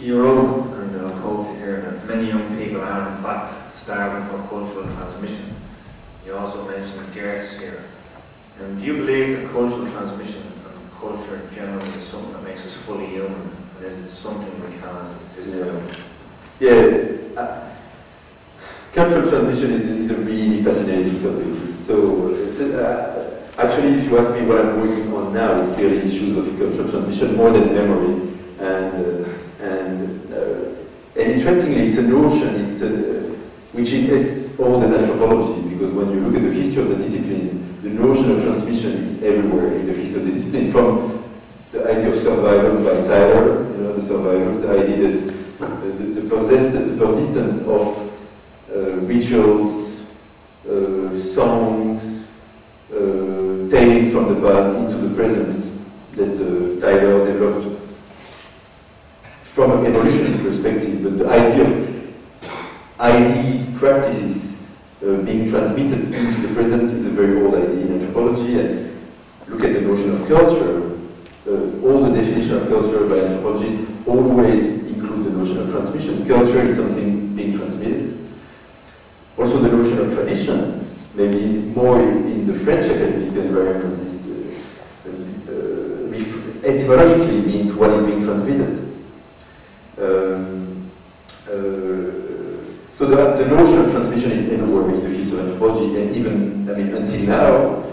Your own poetry here that many young people are in fact starving for cultural transmission. You also mentioned Gertz here. Do you believe that cultural transmission and culture in general is something that makes us fully human? And is it something we can't exist without? Yeah. Cultural transmission is a really fascinating topic. So, actually, if you ask me what I'm working on now, it's clearly issues of cultural transmission more than memory. And interestingly, it's a notion which is as old as anthropology, because when you look at the history of the discipline, the notion of transmission is everywhere in the history of the discipline, from the idea of survivals by Tyler, the survivals, the idea that the persistence of rituals, songs, tales from the past into the present that Tyler developed from an evolutionist perspective, but the idea of ideas, practices being transmitted into the present is a very old idea in anthropology. And look at the notion of culture. All the definition of culture by anthropologists always include the notion of transmission. Culture is something being transmitted. Also the notion of tradition, maybe more in the French academic environment, is etymologically means what is being transmitted. So the notion of transmission is everywhere in the history of anthropology, and even, until now,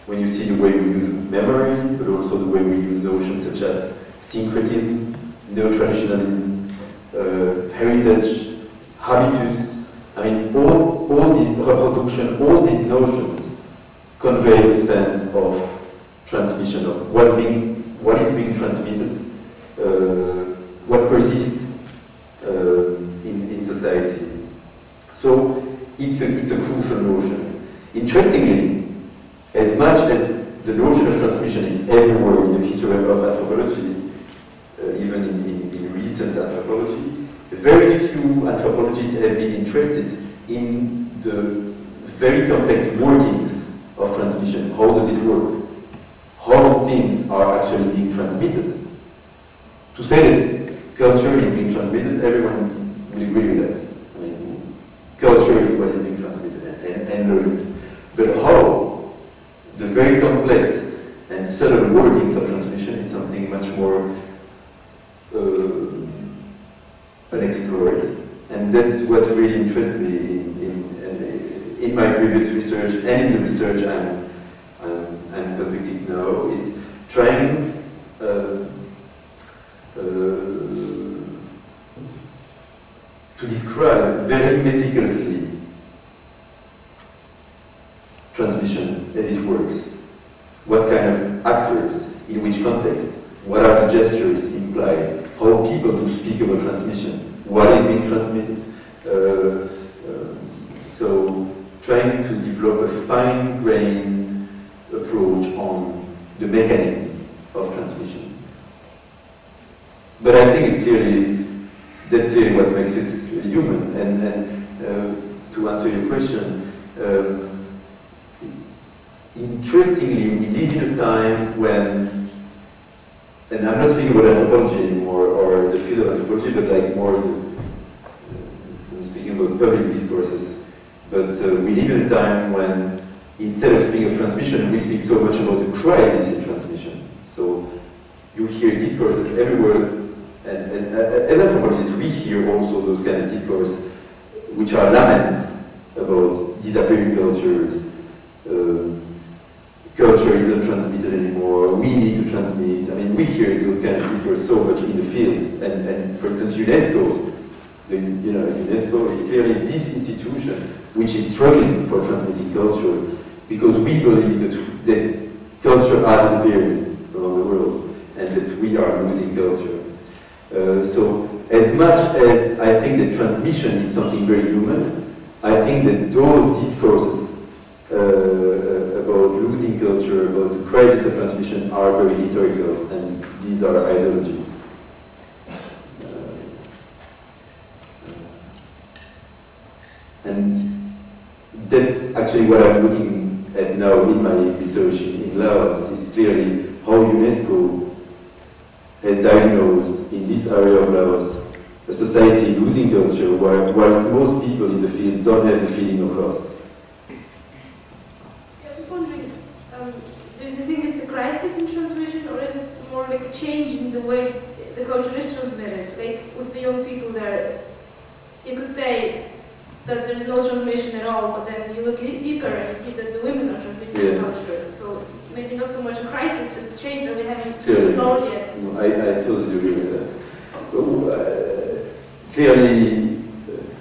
when you see the way we use memory, but also the way we use notions such as syncretism, neo-traditionalism, heritage, habitus, all these reproduction, all these notions convey a sense of transmission, of what is being transmitted, what persists in society. So it's a crucial notion. Interestingly, as much as the notion of transmission is everywhere in the history of anthropology, even in recent anthropology, very few anthropologists have been interested in the very complex workings of transmission. How does it work? How things are actually being transmitted? To say that culture is being transmitted, everyone will agree with that. Culture is what is being transmitted and learned. But how? The very complex and subtle workings of transmission is something much more unexplored. And that's what really interests me in my previous research and in the research I'm conducting now, is trying to describe very meticulously transmission as it works. What kind of actors, in which context, what are the gestures implied, how people do speak about transmission, what is being transmitted. So trying to develop a fine-grained approach on the mechanisms of transmission. But I think that's clearly what makes us human. And to answer your question, interestingly, we live in a time when, and I'm not speaking about anthropology anymore, or the field of anthropology, but like more, I'm speaking about public discourses. But we live in a time when, instead of speaking of transmission, we speak so much about the crisis in transmission. So you hear discourses everywhere, and as anthropologists, we hear also those kind of discourse, which are laments about disappearing cultures. Culture is not transmitted anymore. We need to transmit. We hear those kind of discourse so much in the field. And for instance, UNESCO, UNESCO is clearly this institution which is struggling for transmitting culture, because we believe that culture are disappearing around the world, and that we are losing culture. So as much as I think that transmission is something very human, I think that those discourses about losing culture, about the crisis of transmission, are very historical, and these are ideologies. And that's actually what I'm looking at now in my research in Laos, is clearly how UNESCO has diagnosed in this area of Laos a society losing culture, whilst most people in the field don't have the feeling of loss. I was wondering, do you think it's a crisis in transmission, or is it more like a change in the way the culture is transmitted? Like with the young people there, you could say that there's no transmission at all, but then you look deeper and you see that the women are transmitting the culture. So it's maybe not so much a crisis, just a change that we haven't explored yet. No, I totally agree with that. Clearly,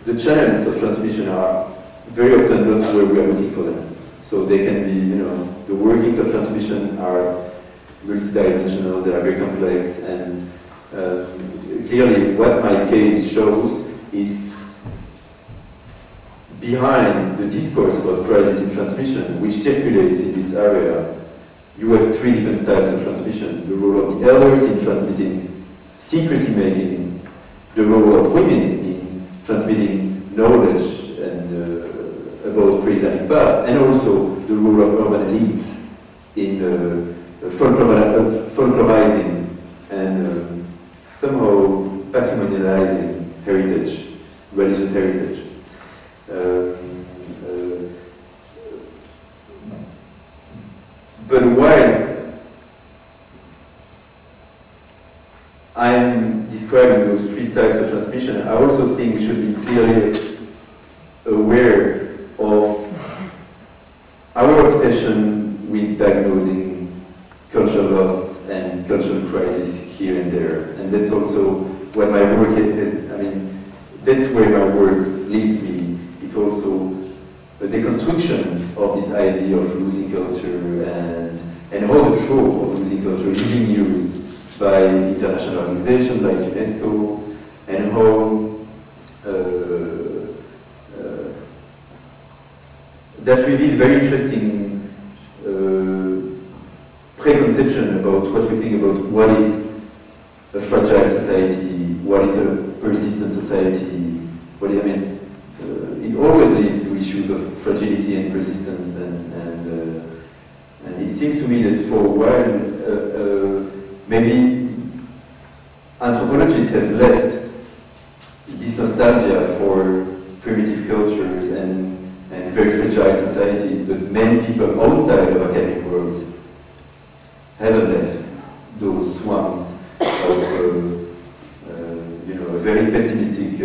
the channels of transmission are very often not where we are looking for them. So they can be, the workings of transmission are multidimensional, they are very complex, and clearly what my case shows is behind the discourse about crisis in transmission, which circulates in this area, you have three different styles of transmission. The role of the elders in transmitting secrecy making, the role of women in transmitting knowledge and about pre-Islamic past, and also the role of urban elites in folklorizing and somehow patrimonializing heritage, religious heritage. But whilst I am describing those three styles of transmission, I also think we should be clearly aware of our obsession with diagnosing cultural loss and cultural crisis here and there. And that's also what my work is. I mean, that's where my work leads me. It's also a deconstruction of this idea of losing culture and how the trope of losing culture is being used by international organizations like UNESCO, and how that revealed very interesting preconception about what we think about what is a fragile society, what is a persistent society. What I mean, it always leads to issues of fragility and persistence, and it seems to me that for a while, maybe anthropologists have left this nostalgia for primitive cultures and very fragile societies, but many people outside of academic worlds haven't left those swamps of a very pessimistic